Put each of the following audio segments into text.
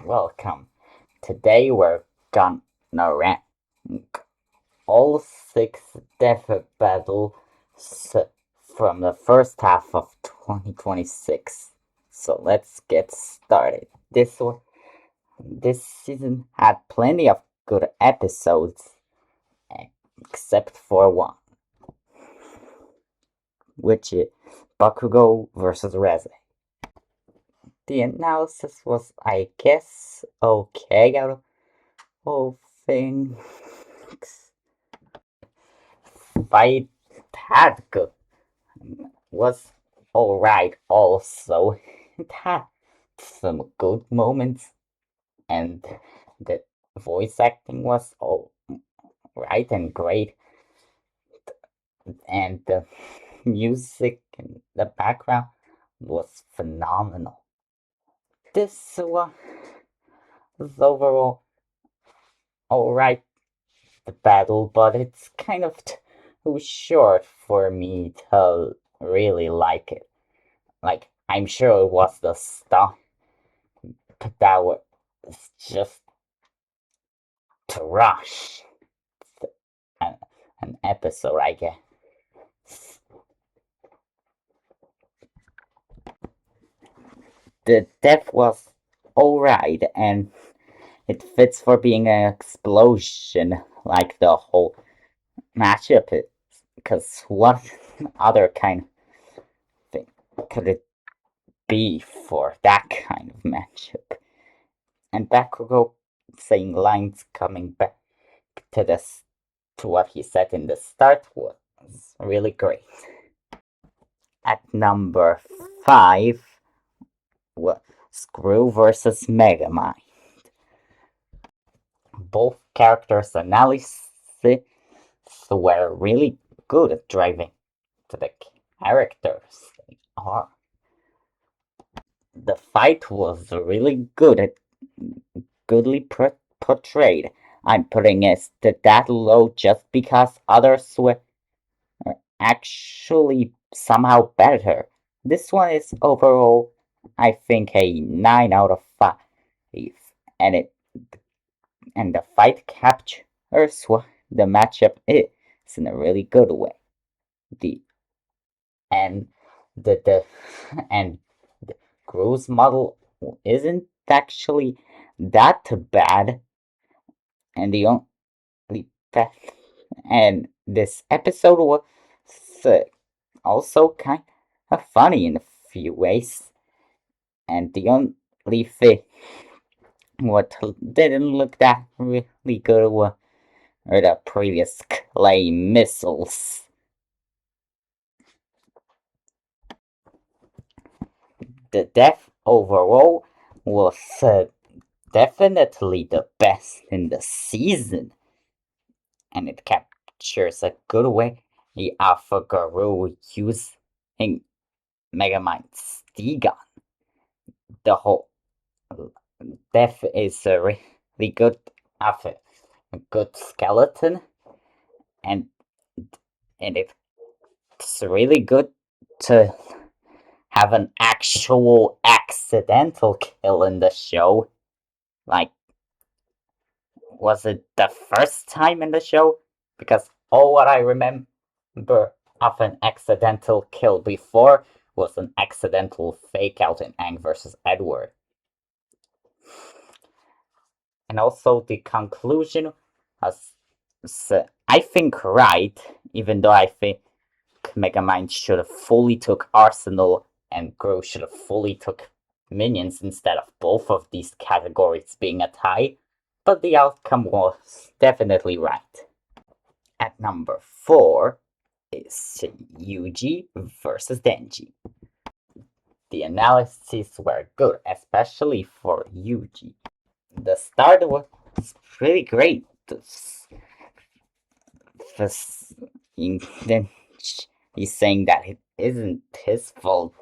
welcome. Today we're gonna rank all six death battles from the first half of 2026. So let's get started. This season had plenty of good episodes, except for one, which is Bakugo versus Reze. The analysis was, I guess, okay out of the whole thing. Fight had good was alright also. It had some good moments and the voice acting was alright and great, and the music in the background was phenomenal. This was overall alright, the battle, but it's kind of too short for me to really like it. Like, I'm sure it was the stuff that was just to rush an, an episode, I guess. The death was alright, and it fits for being an explosion like the whole matchup is. Because what other kind of thing could it be for that kind of matchup? And Bakugo saying lines coming back to this to what he said in the start was really great. At number 5 was Screw versus Megamind. Both characters' analysis were really good at driving to the characters they are. The fight was really goodly portrayed. I'm putting it that low just because others were actually somehow better. This one is overall, I think, a 9 out of 5, and the fight captures what the matchup is in a really good way. The and the and the Cruise model isn't actually that bad, and the only and this episode was also kind of funny in a few ways, and the only thing what didn't look that really good were the previous clay missiles. The death overall was definitely the best in the season, and it captures a good way the Alpha Guru using Megamind's Stigon. The whole death is a really good after a good skeleton, and it's really good to have an actual accidental kill in the show. Like, was it the first time in the show? Because all what I remember of an accidental kill before was an accidental fake out in Aang versus Edward. And also the conclusion was, I think, right, even though I think Megamind should have fully took Arsenal and Grow should have fully took Minions instead of both of these categories being a tie, but the outcome was definitely right. At number 4 is Yuji versus Denji. The analyses were good, especially for Yuji. The start was pretty great. Then he's saying that it isn't his fault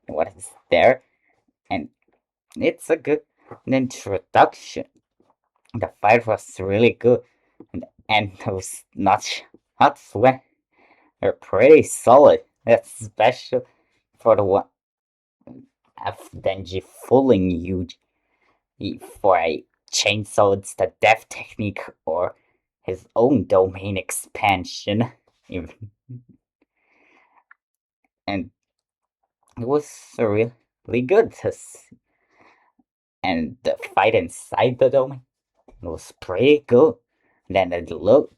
what is there, and it's a good introduction. The fight was really good, and those nuts were pretty solid, especially for the one of Denji fooling Yuji. for a chainsaw, it's the death technique or his own domain expansion. Even. And it was really good. And the fight inside the domain was pretty good. Then it looked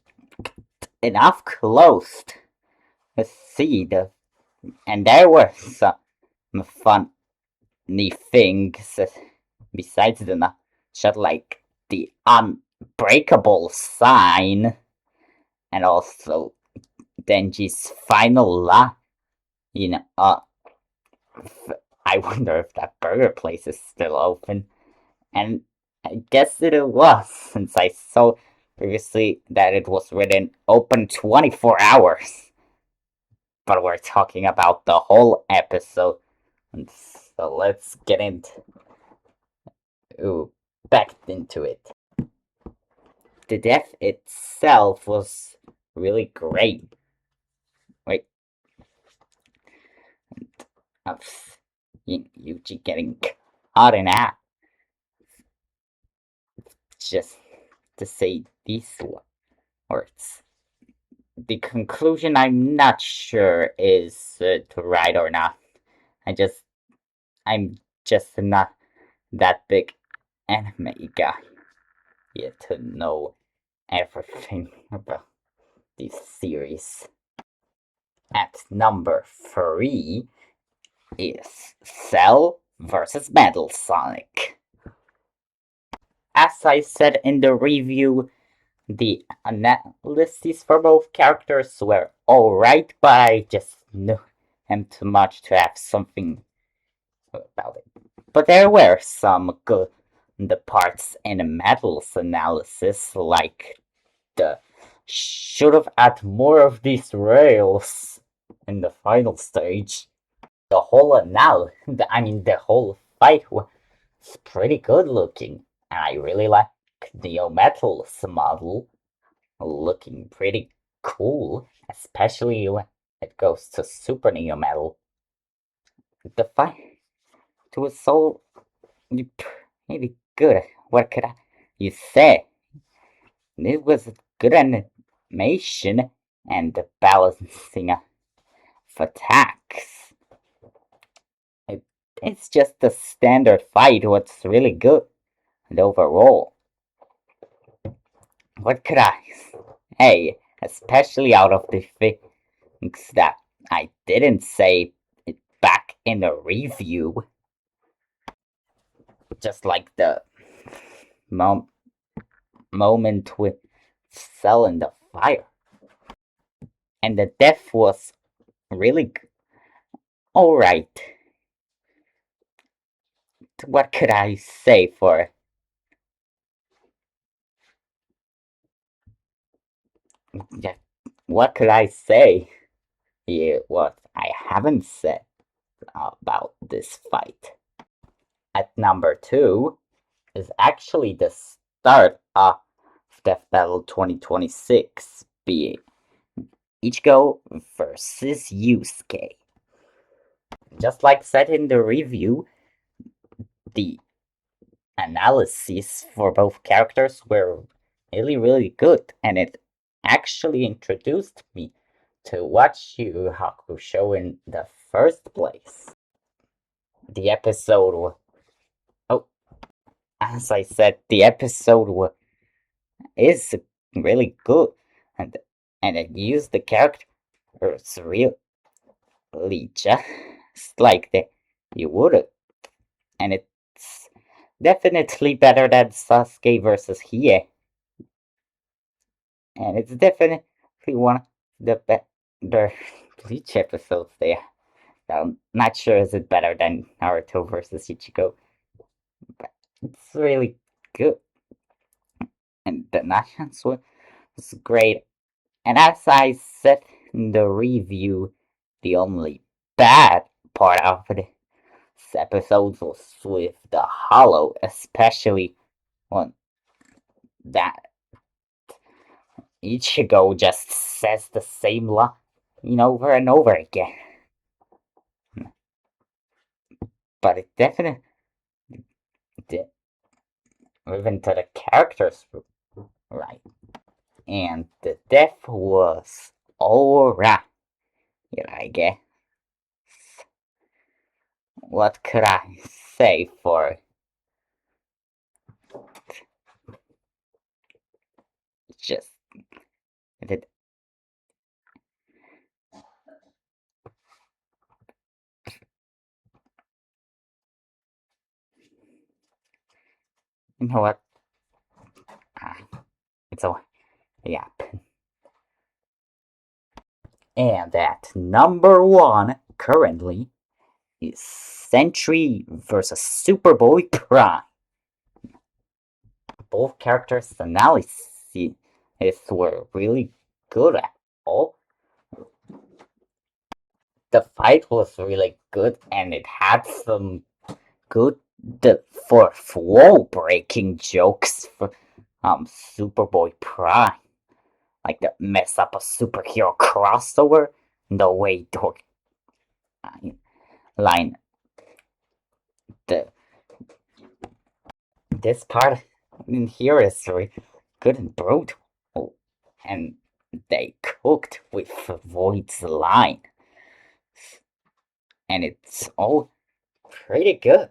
enough close to see and there were some funny things besides the shot, like the unbreakable sign, and also Denji's final line. You know, I wonder if that burger place is still open. And I guess it was, since I saw previously that it was written open 24 hours. But we're talking about the whole episode. And so let's get back into it. The death itself was really great. Wait. Of Yuji getting caught in that. Just to say these words. The conclusion, I'm not sure is right or not. I'm just not that big anime guy yet to know everything about this series. At number 3 is Cell vs. Metal Sonic. As I said in the review, the analyses for both characters were alright, but I just knew them too much to have something about it. But there were some good parts in Metal's analysis, like the should have had more of these rails in the final stage. The whole the whole fight was pretty good looking, and I really like Neo Metal's model, looking pretty cool, especially when it goes to Super Neo Metal. The fight was so pretty good. What could you say? It was good animation and the balancing of attacks. It's just the standard fight. What's really good and overall. What could I say? Especially out of the things that I didn't say back in the review. Just like the moment with Cell in the fire. And the death was really alright. What could I say for yeah, what could I say? Yeah, what I haven't said about this fight. At number 2 is actually the start of Death Battle 2026, being Ichigo versus Yusuke. Just like said in the review, the analyses for both characters were really good, and it actually introduced me to watch Yu Hakusho in the first place. The episode, as I said, the episode is really good, and it used the characters really just like you would, and it's definitely better than Sasuke versus Hiei, and it's definitely one of the better Bleach episodes there. I'm not sure is it better than Naruto versus Ichigo, but it's really good, and the Nashans was great. And as I said in the review, the only bad part of this episode was with the Hollow, especially when that Ichigo just says the same line, over and over again. But it definitely even to the characters right. And the death was alright, I guess. What could I say for just it? You know what? Ah, it's a yeah. And at number one currently is Sentry versus Superboy Prime. Both characters' analyses were really good at all. The fight was really good and it had some good fourth wall breaking jokes for Superboy Prime. Like the mess up a superhero crossover, the way Dork line the this part in here is really good and brutal. And they cooked with Void's line. And it's all pretty good.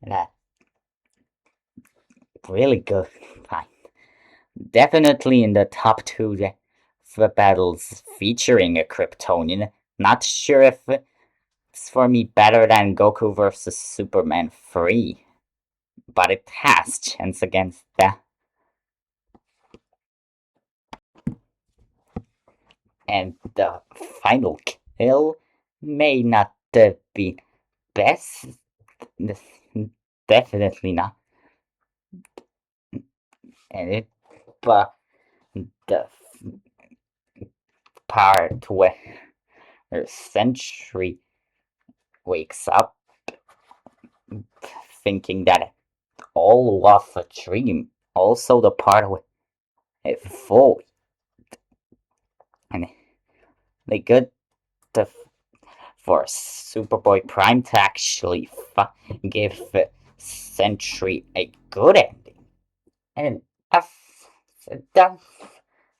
That really good fight. Definitely in the top two for battles featuring a Kryptonian. Not sure if it's for me better than Goku vs Superman 3, but it has chance against that. And the final kill may not be best. Definitely not. And it, but the part where Sentry wakes up thinking that all was a dream. Also, the part with it Void, and they good to, for Superboy Prime to actually give Sentry a good ending. And that's,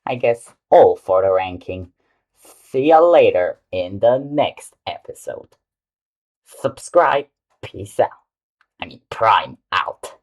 I guess, all for the ranking. See ya later in the next episode. Subscribe. Peace out. I mean, Prime out.